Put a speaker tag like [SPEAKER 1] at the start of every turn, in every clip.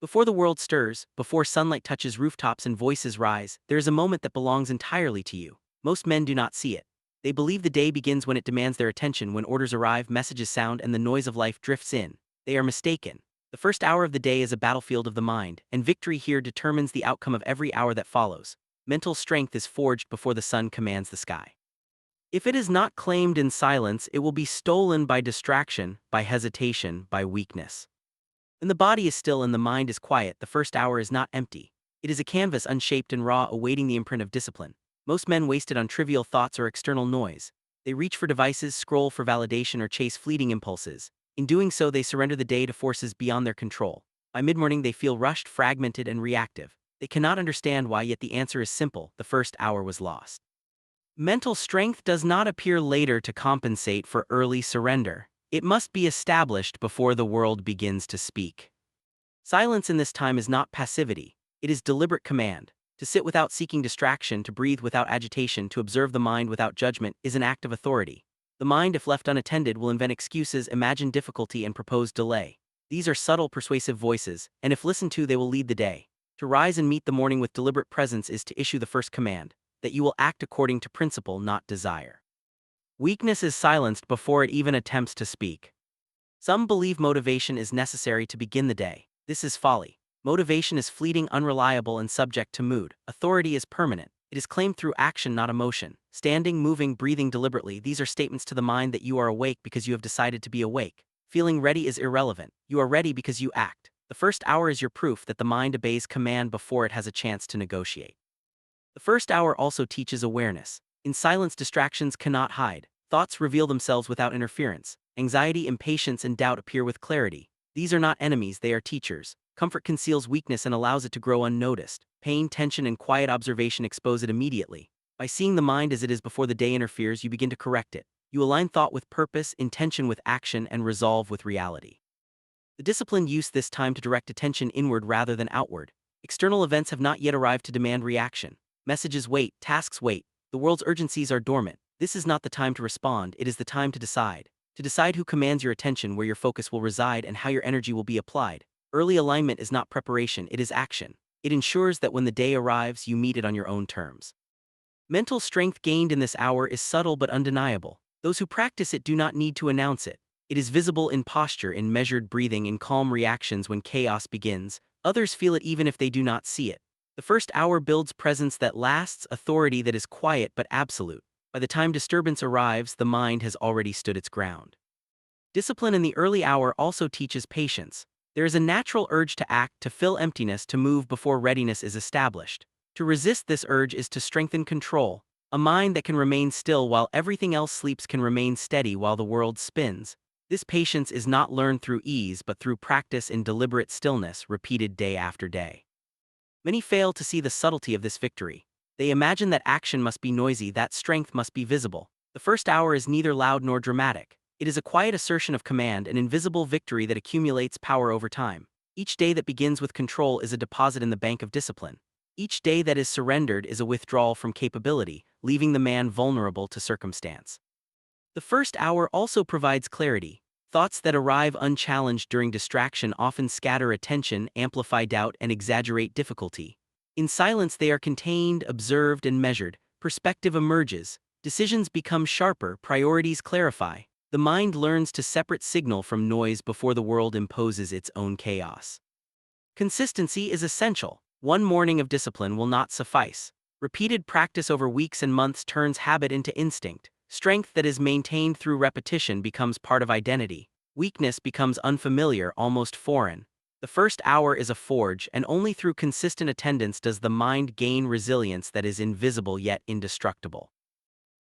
[SPEAKER 1] Before the world stirs, before sunlight touches rooftops and voices rise, there is a moment that belongs entirely to you. Most men do not see it. They believe the day begins when it demands their attention, when orders arrive, messages sound, and the noise of life drifts in. They are mistaken. The first hour of the day is a battlefield of the mind, and victory here determines the outcome of every hour that follows. Mental strength is forged before the sun commands the sky. If it is not claimed in silence, it will be stolen by distraction, by hesitation, by weakness. When the body is still and the mind is quiet, the first hour is not empty. It is a canvas unshaped and raw, awaiting the imprint of discipline. Most men waste it on trivial thoughts or external noise. They reach for devices, scroll for validation, or chase fleeting impulses. In doing so, they surrender the day to forces beyond their control. By mid-morning, they feel rushed, fragmented, and reactive. They cannot understand why, yet the answer is simple: the first hour was lost. Mental strength does not appear later to compensate for early surrender. It must be established before the world begins to speak. Silence in this time is not passivity. It is deliberate command. To sit without seeking distraction, to breathe without agitation, to observe the mind without judgment is an act of authority. The mind, if left unattended, will invent excuses, imagine difficulty, and propose delay. These are subtle, persuasive voices, and if listened to, they will lead the day. To rise and meet the morning with deliberate presence is to issue the first command, that you will act according to principle, not desire. Weakness is silenced before it even attempts to speak. Some believe motivation is necessary to begin the day. This is folly. Motivation is fleeting, unreliable, and subject to mood. Authority is permanent. It is claimed through action, not emotion. Standing, moving, breathing deliberately, these are statements to the mind that you are awake because you have decided to be awake. Feeling ready is irrelevant. You are ready because you act. The first hour is your proof that the mind obeys command before it has a chance to negotiate. The first hour also teaches awareness. In silence, distractions cannot hide. Thoughts reveal themselves without interference. Anxiety, impatience, and doubt appear with clarity. These are not enemies, they are teachers. Comfort conceals weakness and allows it to grow unnoticed. Pain, tension, and quiet observation expose it immediately. By seeing the mind as it is before the day interferes, you begin to correct it. You align thought with purpose, intention with action, and resolve with reality. The disciplined use this time to direct attention inward rather than outward. External events have not yet arrived to demand reaction. Messages wait, tasks wait. The world's urgencies are dormant. This is not the time to respond, it is the time to decide. To decide who commands your attention, where your focus will reside, and how your energy will be applied. Early alignment is not preparation, it is action. It ensures that when the day arrives, you meet it on your own terms. Mental strength gained in this hour is subtle but undeniable. Those who practice it do not need to announce it. It is visible in posture, in measured breathing, in calm reactions when chaos begins. Others feel it even if they do not see it. The first hour builds presence that lasts, authority that is quiet but absolute. By the time disturbance arrives, the mind has already stood its ground. Discipline in the early hour also teaches patience. There is a natural urge to act, to fill emptiness, to move before readiness is established. To resist this urge is to strengthen control. A mind that can remain still while everything else sleeps can remain steady while the world spins. This patience is not learned through ease but through practice in deliberate stillness, repeated day after day. Many fail to see the subtlety of this victory. They imagine that action must be noisy, that strength must be visible. The first hour is neither loud nor dramatic. It is a quiet assertion of command, an invisible victory that accumulates power over time. Each day that begins with control is a deposit in the bank of discipline. Each day that is surrendered is a withdrawal from capability, leaving the man vulnerable to circumstance. The first hour also provides clarity. Thoughts that arrive unchallenged during distraction often scatter attention, amplify doubt, and exaggerate difficulty. In silence, they are contained, observed, and measured. Perspective emerges. Decisions become sharper, priorities clarify. The mind learns to separate signal from noise before the world imposes its own chaos. Consistency is essential. One morning of discipline will not suffice. Repeated practice over weeks and months turns habit into instinct. Strength that is maintained through repetition becomes part of identity. Weakness becomes unfamiliar, almost foreign. The first hour is a forge, and only through consistent attendance does the mind gain resilience that is invisible yet indestructible.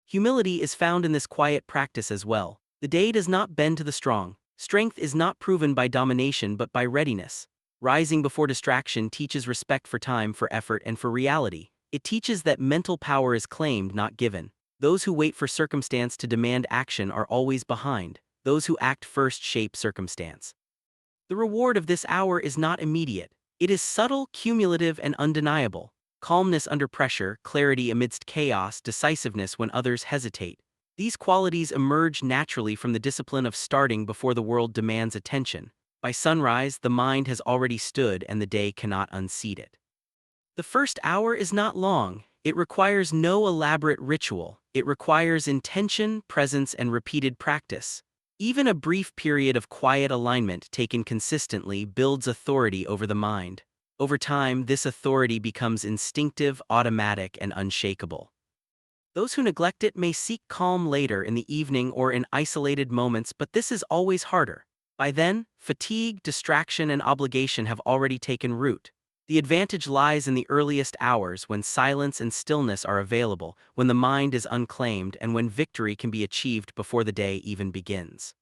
[SPEAKER 1] Humility is found in this quiet practice as well. The day does not bend to the strong. Strength is not proven by domination but by readiness. Rising before distraction teaches respect for time, for effort, and for reality. It teaches that mental power is claimed, not given. Those who wait for circumstance to demand action are always behind. Those who act first shape circumstance. The reward of this hour is not immediate. It is subtle, cumulative, and undeniable. Calmness under pressure, clarity amidst chaos, decisiveness when others hesitate. These qualities emerge naturally from the discipline of starting before the world demands attention. By sunrise, the mind has already stood and the day cannot unseat it. The first hour is not long. It requires no elaborate ritual. It requires intention, presence, and repeated practice. Even a brief period of quiet alignment taken consistently builds authority over the mind. Over time, this authority becomes instinctive, automatic, and unshakable. Those who neglect it may seek calm later in the evening or in isolated moments, but this is always harder. By then, fatigue, distraction, and obligation have already taken root. The advantage lies in the earliest hours when silence and stillness are available, when the mind is unclaimed, and when victory can be achieved before the day even begins.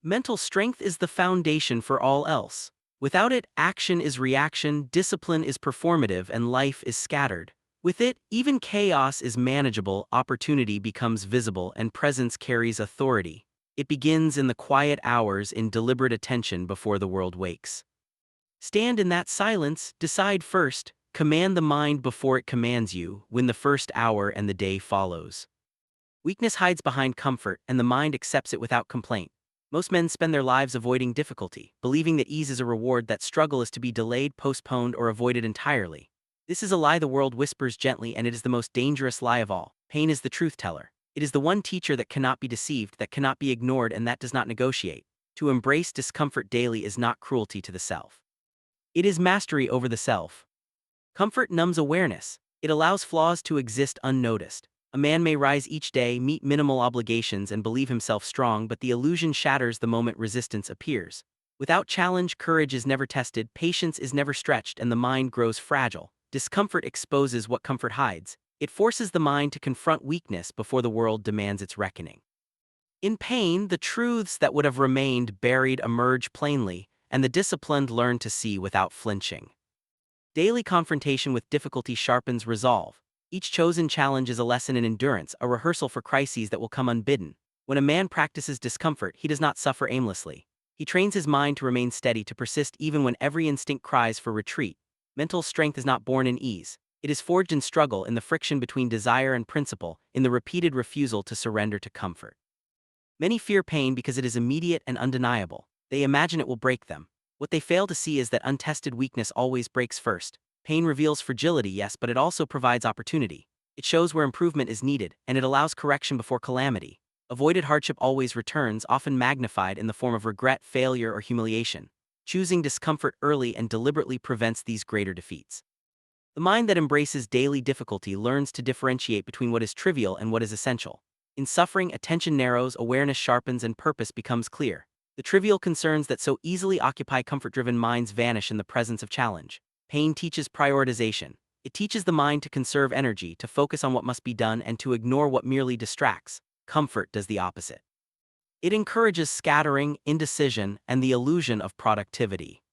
[SPEAKER 1] Mental strength is the foundation for all else. Without it, action is reaction, discipline is performative, and life is scattered. With it, even chaos is manageable, opportunity becomes visible, and presence carries authority. It begins in the quiet hours in deliberate attention before the world wakes. Stand in that silence, decide first, command the mind before it commands you, win the first hour and the day follows. Weakness hides behind comfort, and the mind accepts it without complaint. Most men spend their lives avoiding difficulty, believing that ease is a reward, that struggle is to be delayed, postponed, or avoided entirely. This is a lie the world whispers gently, and it is the most dangerous lie of all. Pain is the truth teller. It is the one teacher that cannot be deceived, that cannot be ignored, and that does not negotiate. To embrace discomfort daily is not cruelty to the self. It is mastery over the self. Comfort numbs awareness. It allows flaws to exist unnoticed. A man may rise each day, meet minimal obligations, and believe himself strong, but the illusion shatters the moment resistance appears. Without challenge, courage is never tested, patience is never stretched, and the mind grows fragile. Discomfort exposes what comfort hides. It forces the mind to confront weakness before the world demands its reckoning. In pain, the truths that would have remained buried emerge plainly, and the disciplined learn to see without flinching. Daily confrontation with difficulty sharpens resolve. Each chosen challenge is a lesson in endurance, a rehearsal for crises that will come unbidden. When a man practices discomfort, he does not suffer aimlessly. He trains his mind to remain steady, to persist even when every instinct cries for retreat. Mental strength is not born in ease. It is forged in struggle, in the friction between desire and principle, in the repeated refusal to surrender to comfort. Many fear pain because it is immediate and undeniable. They imagine it will break them. What they fail to see is that untested weakness always breaks first. Pain reveals fragility, yes, but it also provides opportunity. It shows where improvement is needed, and it allows correction before calamity. Avoided hardship always returns, often magnified in the form of regret, failure, or humiliation. Choosing discomfort early and deliberately prevents these greater defeats. The mind that embraces daily difficulty learns to differentiate between what is trivial and what is essential. In suffering, attention narrows, awareness sharpens, and purpose becomes clear. The trivial concerns that so easily occupy comfort-driven minds vanish in the presence of challenge. Pain teaches prioritization. It teaches the mind to conserve energy, to focus on what must be done, and to ignore what merely distracts. Comfort does the opposite. It encourages scattering, indecision, and the illusion of productivity.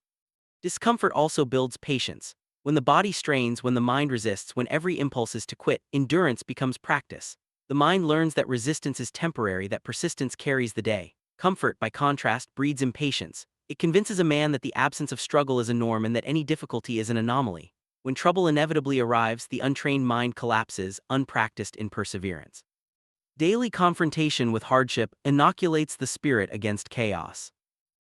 [SPEAKER 1] Discomfort also builds patience. When the body strains, when the mind resists, when every impulse is to quit, endurance becomes practice. The mind learns that resistance is temporary, that persistence carries the day. Comfort, by contrast, breeds impatience. It convinces a man that the absence of struggle is a norm and that any difficulty is an anomaly. When trouble inevitably arrives, the untrained mind collapses, unpracticed in perseverance. Daily confrontation with hardship inoculates the spirit against chaos.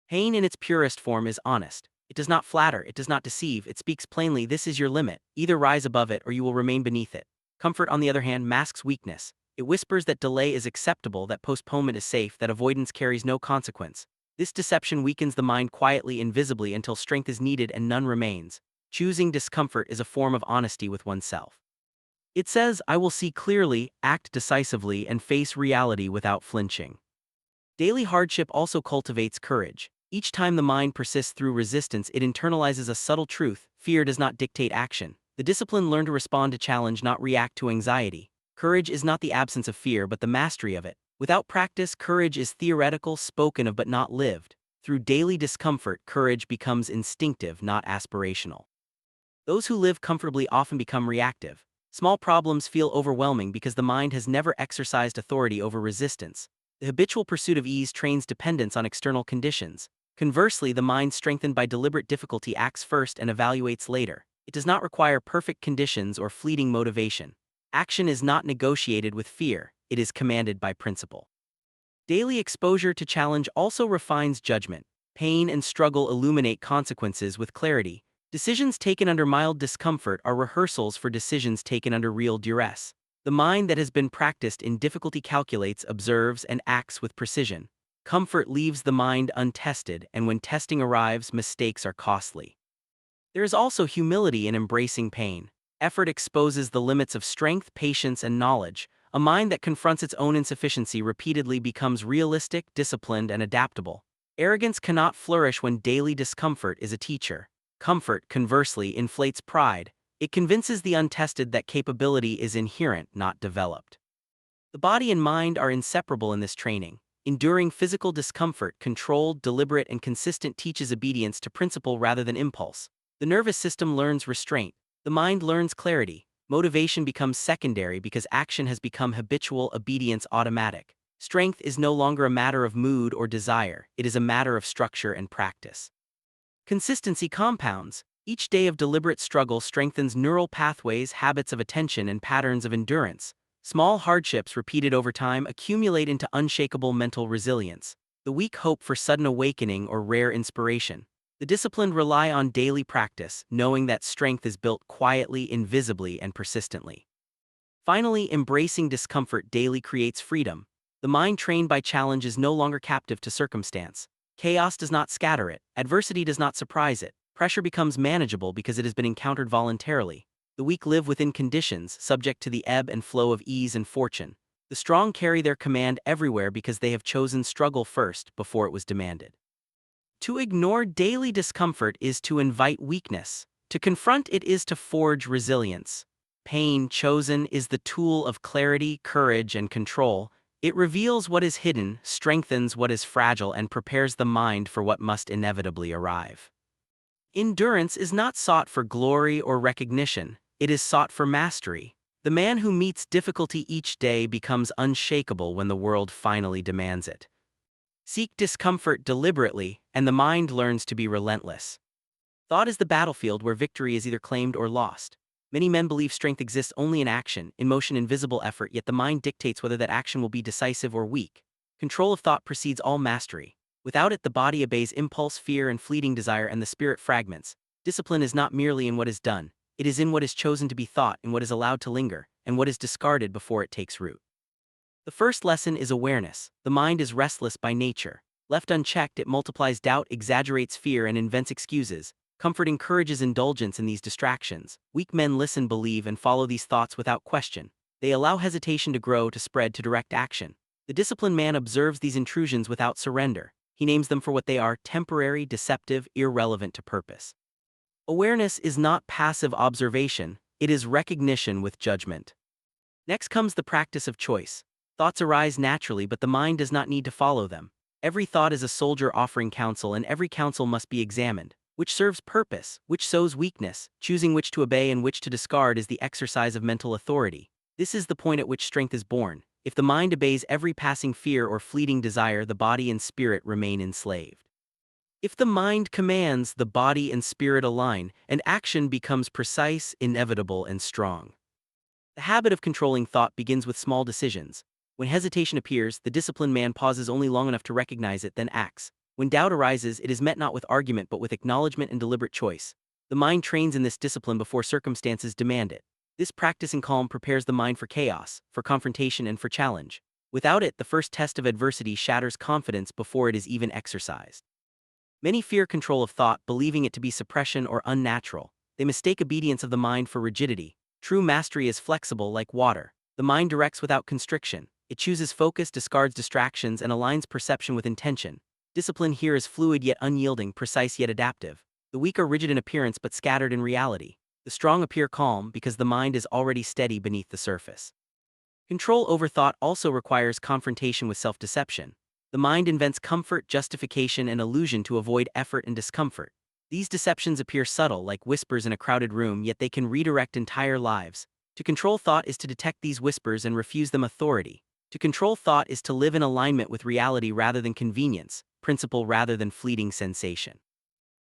[SPEAKER 1] Pain in its purest form is honest. It does not flatter, it does not deceive, it speaks plainly: this is your limit, either rise above it or you will remain beneath it. Comfort, on the other hand, masks weakness. It whispers that delay is acceptable, that postponement is safe, that avoidance carries no consequence. This deception weakens the mind quietly, invisibly, until strength is needed and none remains. Choosing discomfort is a form of honesty with oneself. It says, I will see clearly, act decisively, and face reality without flinching. Daily hardship also cultivates courage. Each time the mind persists through resistance, it internalizes a subtle truth: fear does not dictate action. The disciplined learn to respond to challenge, not react to anxiety. Courage is not the absence of fear, but the mastery of it. Without practice, courage is theoretical, spoken of but not lived. Through daily discomfort, courage becomes instinctive, not aspirational. Those who live comfortably often become reactive. Small problems feel overwhelming because the mind has never exercised authority over resistance. The habitual pursuit of ease trains dependence on external conditions. Conversely, the mind strengthened by deliberate difficulty acts first and evaluates later. It does not require perfect conditions or fleeting motivation. Action is not negotiated with fear, it is commanded by principle. Daily exposure to challenge also refines judgment. Pain and struggle illuminate consequences with clarity. Decisions taken under mild discomfort are rehearsals for decisions taken under real duress. The mind that has been practiced in difficulty calculates, observes, and acts with precision. Comfort leaves the mind untested, and when testing arrives, mistakes are costly. There is also humility in embracing pain. Effort exposes the limits of strength, patience, and knowledge. A mind that confronts its own insufficiency repeatedly becomes realistic, disciplined, and adaptable. Arrogance cannot flourish when daily discomfort is a teacher. Comfort, conversely, inflates pride. It convinces the untested that capability is inherent, not developed. The body and mind are inseparable in this training. Enduring physical discomfort, controlled, deliberate, and consistent, teaches obedience to principle rather than impulse. The nervous system learns restraint. The mind learns clarity. Motivation becomes secondary because action has become habitual, obedience automatic. Strength is no longer a matter of mood or desire, it is a matter of structure and practice. Consistency compounds. Each day of deliberate struggle strengthens neural pathways, habits of attention, and patterns of endurance. Small hardships repeated over time accumulate into unshakable mental resilience. The weak hope for sudden awakening or rare inspiration. The disciplined rely on daily practice, knowing that strength is built quietly, invisibly, and persistently. Finally, embracing discomfort daily creates freedom. The mind trained by challenge is no longer captive to circumstance. Chaos does not scatter it, adversity does not surprise it, pressure becomes manageable because it has been encountered voluntarily. The weak live within conditions, subject to the ebb and flow of ease and fortune. The strong carry their command everywhere because they have chosen struggle first before it was demanded. To ignore daily discomfort is to invite weakness. To confront it is to forge resilience. Pain chosen is the tool of clarity, courage, and control. It reveals what is hidden, strengthens what is fragile, and prepares the mind for what must inevitably arrive. Endurance is not sought for glory or recognition, it is sought for mastery. The man who meets difficulty each day becomes unshakable when the world finally demands it. Seek discomfort deliberately, and the mind learns to be relentless. Thought is the battlefield where victory is either claimed or lost. Many men believe strength exists only in action, in motion and visible effort, yet the mind dictates whether that action will be decisive or weak. Control of thought precedes all mastery. Without it, the body obeys impulse, fear, and fleeting desire, and the spirit fragments. Discipline is not merely in what is done, it is in what is chosen to be thought, in what is allowed to linger, and what is discarded before it takes root. The first lesson is awareness. The mind is restless by nature. Left unchecked, it multiplies doubt, exaggerates fear, and invents excuses. Comfort encourages indulgence in these distractions. Weak men listen, believe, and follow these thoughts without question. They allow hesitation to grow, to spread, to direct action. The disciplined man observes these intrusions without surrender. He names them for what they are: temporary, deceptive, irrelevant to purpose. Awareness is not passive observation, it is recognition with judgment. Next comes the practice of choice. Thoughts arise naturally, but the mind does not need to follow them. Every thought is a soldier offering counsel, and every counsel must be examined. Which serves purpose, which sows weakness, choosing which to obey and which to discard is the exercise of mental authority. This is the point at which strength is born. If the mind obeys every passing fear or fleeting desire, the body and spirit remain enslaved. If the mind commands, the body and spirit align, and action becomes precise, inevitable, and strong. The habit of controlling thought begins with small decisions. When hesitation appears, the disciplined man pauses only long enough to recognize it, then acts. When doubt arises, it is met not with argument but with acknowledgement and deliberate choice. The mind trains in this discipline before circumstances demand it. This practice in calm prepares the mind for chaos, for confrontation, and for challenge. Without it, the first test of adversity shatters confidence before it is even exercised. Many fear control of thought, believing it to be suppression or unnatural. They mistake obedience of the mind for rigidity. True mastery is flexible like water. The mind directs without constriction. It chooses focus, discards distractions, and aligns perception with intention. Discipline here is fluid yet unyielding, precise yet adaptive. The weak are rigid in appearance but scattered in reality. The strong appear calm because the mind is already steady beneath the surface. Control over thought also requires confrontation with self-deception. The mind invents comfort, justification, and illusion to avoid effort and discomfort. These deceptions appear subtle, like whispers in a crowded room, yet they can redirect entire lives. To control thought is to detect these whispers and refuse them authority. To control thought is to live in alignment with reality rather than convenience, principle rather than fleeting sensation.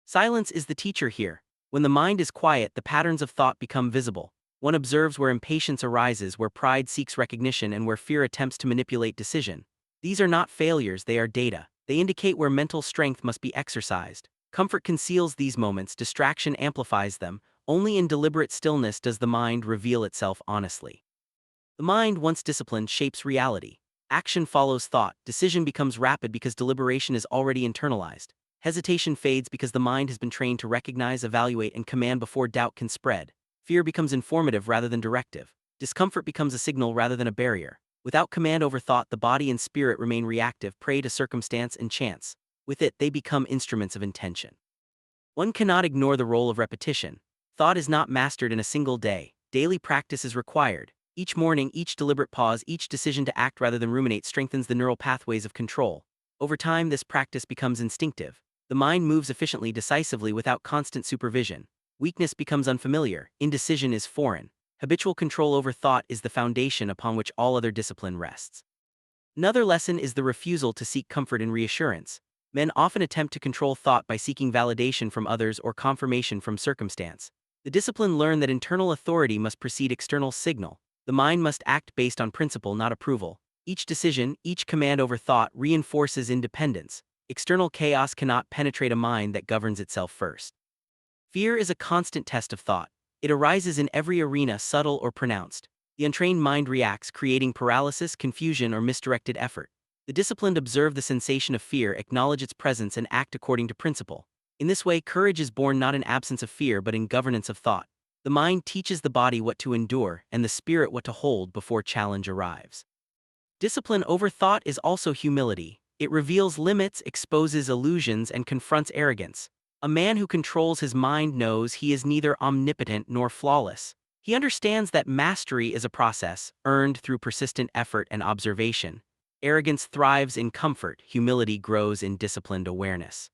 [SPEAKER 1] Silence is the teacher here. When the mind is quiet, the patterns of thought become visible. One observes where impatience arises, where pride seeks recognition, and where fear attempts to manipulate decision. These are not failures, they are data. They indicate where mental strength must be exercised. Comfort conceals these moments, distraction amplifies them. Only in deliberate stillness does the mind reveal itself honestly. The mind, once disciplined, shapes reality. Action follows thought, decision becomes rapid because deliberation is already internalized. Hesitation fades because the mind has been trained to recognize, evaluate, and command before doubt can spread. Fear becomes informative rather than directive. Discomfort becomes a signal rather than a barrier. Without command over thought, the body and spirit remain reactive, prey to circumstance and chance. With it, they become instruments of intention. One cannot ignore the role of repetition. Thought is not mastered in a single day. Daily practice is required. Each morning, each deliberate pause, each decision to act rather than ruminate strengthens the neural pathways of control. Over time, this practice becomes instinctive. The mind moves efficiently, decisively, without constant supervision. Weakness becomes unfamiliar. Indecision is foreign. Habitual control over thought is the foundation upon which all other discipline rests. Another lesson is the refusal to seek comfort in reassurance. Men often attempt to control thought by seeking validation from others or confirmation from circumstance. The discipline learn that internal authority must precede external signal. The mind must act based on principle, not approval. Each decision, each command over thought reinforces independence. External chaos cannot penetrate a mind that governs itself first. Fear is a constant test of thought. It arises in every arena, subtle or pronounced. The untrained mind reacts, creating paralysis, confusion, or misdirected effort. The disciplined observe the sensation of fear, acknowledge its presence, and act according to principle. In this way, courage is born not in absence of fear but in governance of thought. The mind teaches the body what to endure and the spirit what to hold before challenge arrives. Discipline over thought is also humility. It reveals limits, exposes illusions, and confronts arrogance. A man who controls his mind knows he is neither omnipotent nor flawless. He understands that mastery is a process, earned through persistent effort and observation. Arrogance thrives in comfort, humility grows in disciplined awareness.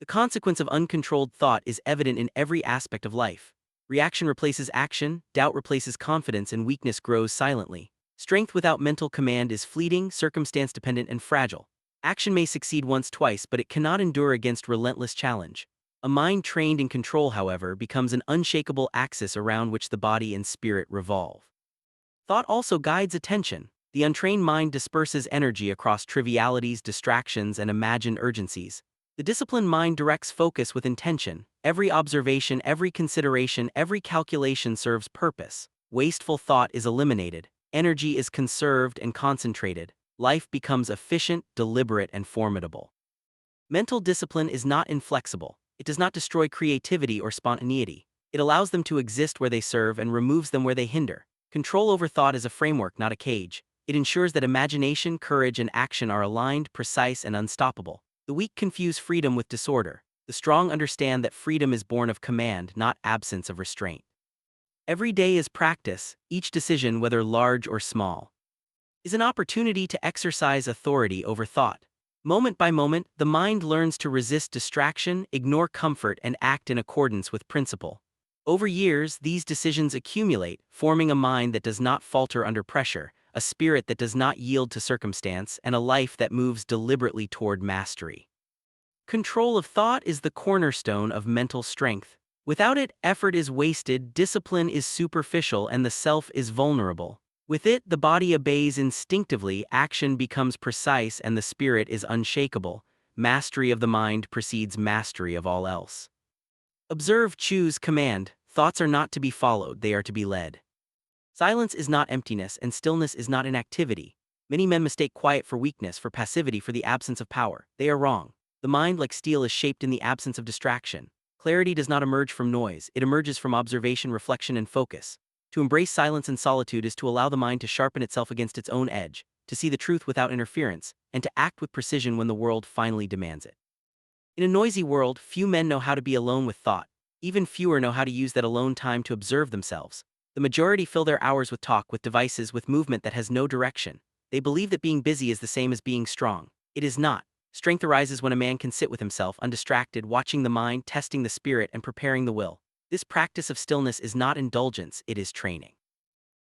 [SPEAKER 1] The consequence of uncontrolled thought is evident in every aspect of life. Reaction replaces action, doubt replaces confidence, and weakness grows silently. Strength without mental command is fleeting, circumstance-dependent, and fragile. Action may succeed once, twice, but it cannot endure against relentless challenge. A mind trained in control, however, becomes an unshakable axis around which the body and spirit revolve. Thought also guides attention. The untrained mind disperses energy across trivialities, distractions, and imagined urgencies. The disciplined mind directs focus with intention. Every observation, every consideration, every calculation serves purpose. Wasteful thought is eliminated. Energy is conserved and concentrated. Life becomes efficient, deliberate, and formidable. Mental discipline is not inflexible. It does not destroy creativity or spontaneity. It allows them to exist where they serve and removes them where they hinder. Control over thought is a framework, not a cage. It ensures that imagination, courage, and action are aligned, precise, and unstoppable. The weak confuse freedom with disorder. The strong understand that freedom is born of command, not absence of restraint. Every day is practice. Each decision, whether large or small, is an opportunity to exercise authority over thought. Moment by moment, the mind learns to resist distraction, ignore comfort, and act in accordance with principle. Over years, these decisions accumulate, forming a mind that does not falter under pressure, a spirit that does not yield to circumstance, and a life that moves deliberately toward mastery. Control of thought is the cornerstone of mental strength. Without it, effort is wasted, discipline is superficial, and the self is vulnerable. With it, the body obeys instinctively, action becomes precise, and the spirit is unshakable. Mastery of the mind precedes mastery of all else. Observe, choose, command. Thoughts are not to be followed, they are to be led. Silence is not emptiness, and stillness is not inactivity. Many men mistake quiet for weakness, for passivity, for the absence of power. They are wrong. The mind, like steel, is shaped in the absence of distraction. Clarity does not emerge from noise, it emerges from observation, reflection, and focus. To embrace silence and solitude is to allow the mind to sharpen itself against its own edge, to see the truth without interference, and to act with precision when the world finally demands it. In a noisy world, few men know how to be alone with thought. Even fewer know how to use that alone time to observe themselves. The majority fill their hours with talk, with devices, with movement that has no direction. They believe that being busy is the same as being strong. It is not. Strength arises when a man can sit with himself, undistracted, watching the mind, testing the spirit, and preparing the will. This practice of stillness is not indulgence, it is training.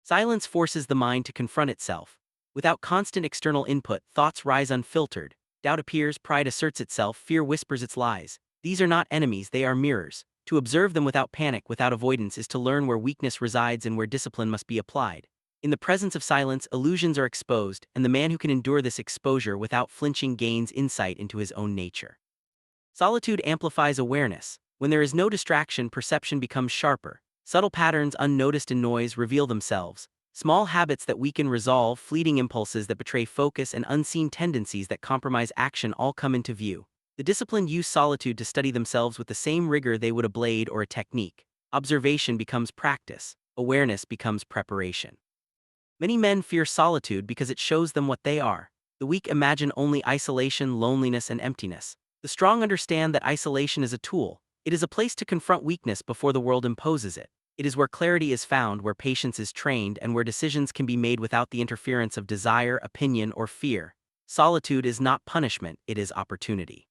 [SPEAKER 1] Silence forces the mind to confront itself. Without constant external input, thoughts rise unfiltered. Doubt appears, pride asserts itself, fear whispers its lies. These are not enemies, they are mirrors. To observe them without panic, without avoidance, is to learn where weakness resides and where discipline must be applied. In the presence of silence, illusions are exposed, and the man who can endure this exposure without flinching gains insight into his own nature. Solitude amplifies awareness. When there is no distraction, perception becomes sharper. Subtle patterns unnoticed in noise reveal themselves. Small habits that weaken resolve, fleeting impulses that betray focus, and unseen tendencies that compromise action all come into view. The disciplined use solitude to study themselves with the same rigor they would a blade or a technique. Observation becomes practice. Awareness becomes preparation. Many men fear solitude because it shows them what they are. The weak imagine only isolation, loneliness, and emptiness. The strong understand that isolation is a tool. It is a place to confront weakness before the world imposes it. It is where clarity is found, where patience is trained, and where decisions can be made without the interference of desire, opinion, or fear. Solitude is not punishment, it is opportunity.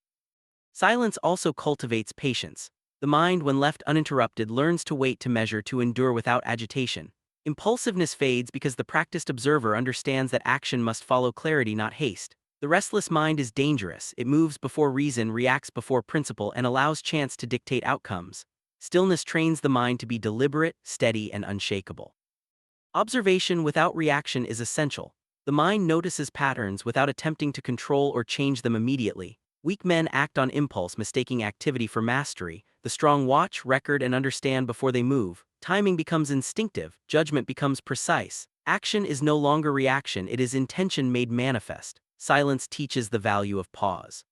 [SPEAKER 1] Silence also cultivates patience. The mind, when left uninterrupted, learns to wait, to measure, to endure without agitation. Impulsiveness fades because the practiced observer understands that action must follow clarity, not haste. The restless mind is dangerous. It moves before reason, reacts before principle, and allows chance to dictate outcomes. Stillness trains the mind to be deliberate, steady, and unshakable. Observation without reaction is essential. The mind notices patterns without attempting to control or change them immediately. Weak men act on impulse, mistaking activity for mastery. The strong watch, record, and understand before they move. Timing becomes instinctive, judgment becomes precise. Action is no longer reaction, it is intention made manifest. Silence teaches the value of pause.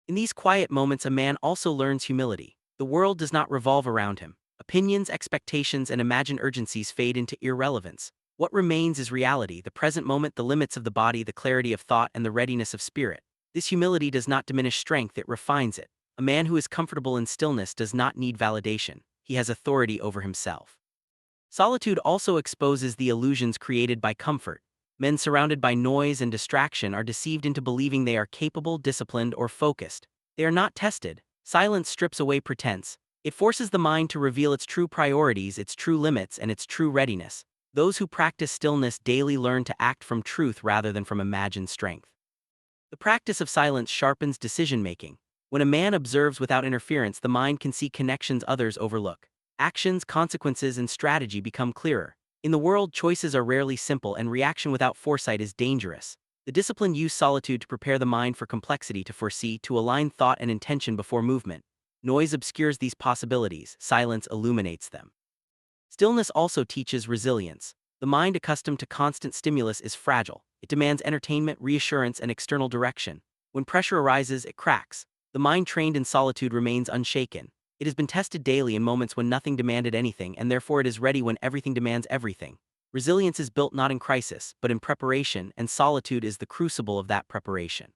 [SPEAKER 1] In these quiet moments, a man also learns humility. The world does not revolve around him. Opinions, expectations, and imagined urgencies fade into irrelevance. What remains is reality, the present moment, the limits of the body, the clarity of thought, and the readiness of spirit. This humility does not diminish strength, it refines it. A man who is comfortable in stillness does not need validation. He has authority over himself. Solitude also exposes the illusions created by comfort. Men surrounded by noise and distraction are deceived into believing they are capable, disciplined, or focused. They are not tested. Silence strips away pretense. It forces the mind to reveal its true priorities, its true limits, and its true readiness. Those who practice stillness daily learn to act from truth rather than from imagined strength. The practice of silence sharpens decision-making. When a man observes without interference, the mind can see connections others overlook. Actions, consequences, and strategy become clearer. In the world, choices are rarely simple, and reaction without foresight is dangerous. The disciplined use solitude to prepare the mind for complexity, to foresee, to align thought and intention before movement. Noise obscures these possibilities, silence illuminates them. Stillness also teaches resilience. The mind accustomed to constant stimulus is fragile. It demands entertainment, reassurance, and external direction. When pressure arises, it cracks. The mind trained in solitude remains unshaken. It has been tested daily in moments when nothing demanded anything, and therefore it is ready when everything demands everything. Resilience is built not in crisis, but in preparation, and solitude is the crucible of that preparation.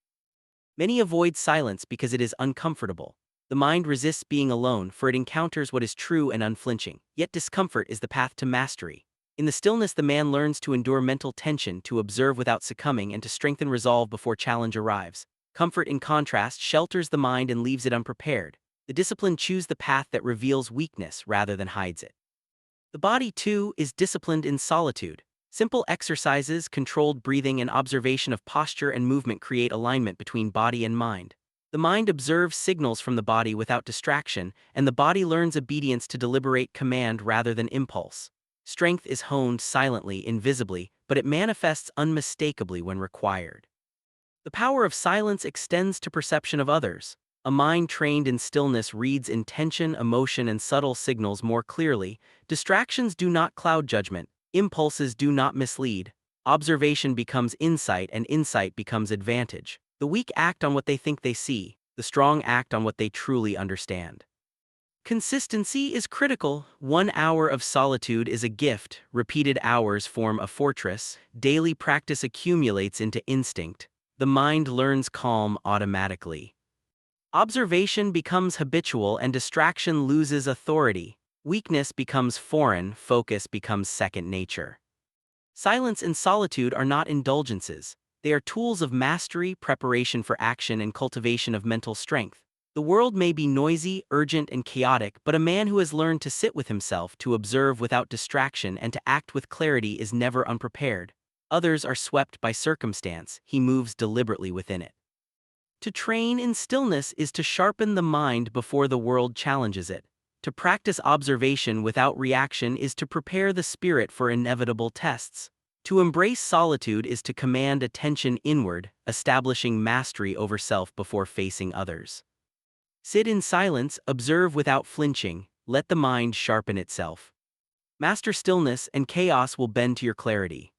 [SPEAKER 1] Many avoid silence because it is uncomfortable. The mind resists being alone, for it encounters what is true and unflinching. Yet discomfort is the path to mastery. In the stillness, the man learns to endure mental tension, to observe without succumbing, and to strengthen resolve before challenge arrives. Comfort, in contrast, shelters the mind and leaves it unprepared. The disciplined choose the path that reveals weakness rather than hides it. The body, too, is disciplined in solitude. Simple exercises, controlled breathing, and observation of posture and movement create alignment between body and mind. The mind observes signals from the body without distraction, and the body learns obedience to deliberate command rather than impulse. Strength is honed silently, invisibly, but it manifests unmistakably when required. The power of silence extends to perception of others. A mind trained in stillness reads intention, emotion, and subtle signals more clearly. Distractions do not cloud judgment. Impulses do not mislead. Observation becomes insight, and insight becomes advantage. The weak act on what they think they see. The strong act on what they truly understand. Consistency is critical. 1 hour of solitude is a gift. Repeated hours form a fortress. Daily practice accumulates into instinct. The mind learns calm automatically. Observation becomes habitual, and distraction loses authority. Weakness becomes foreign, focus becomes second nature. Silence and solitude are not indulgences. They are tools of mastery, preparation for action, and cultivation of mental strength. The world may be noisy, urgent, and chaotic, but a man who has learned to sit with himself, to observe without distraction, and to act with clarity is never unprepared. Others are swept by circumstance, he moves deliberately within it. To train in stillness is to sharpen the mind before the world challenges it. To practice observation without reaction is to prepare the spirit for inevitable tests. To embrace solitude is to command attention inward, establishing mastery over self before facing others. Sit in silence, observe without flinching, let the mind sharpen itself. Master stillness, and chaos will bend to your clarity.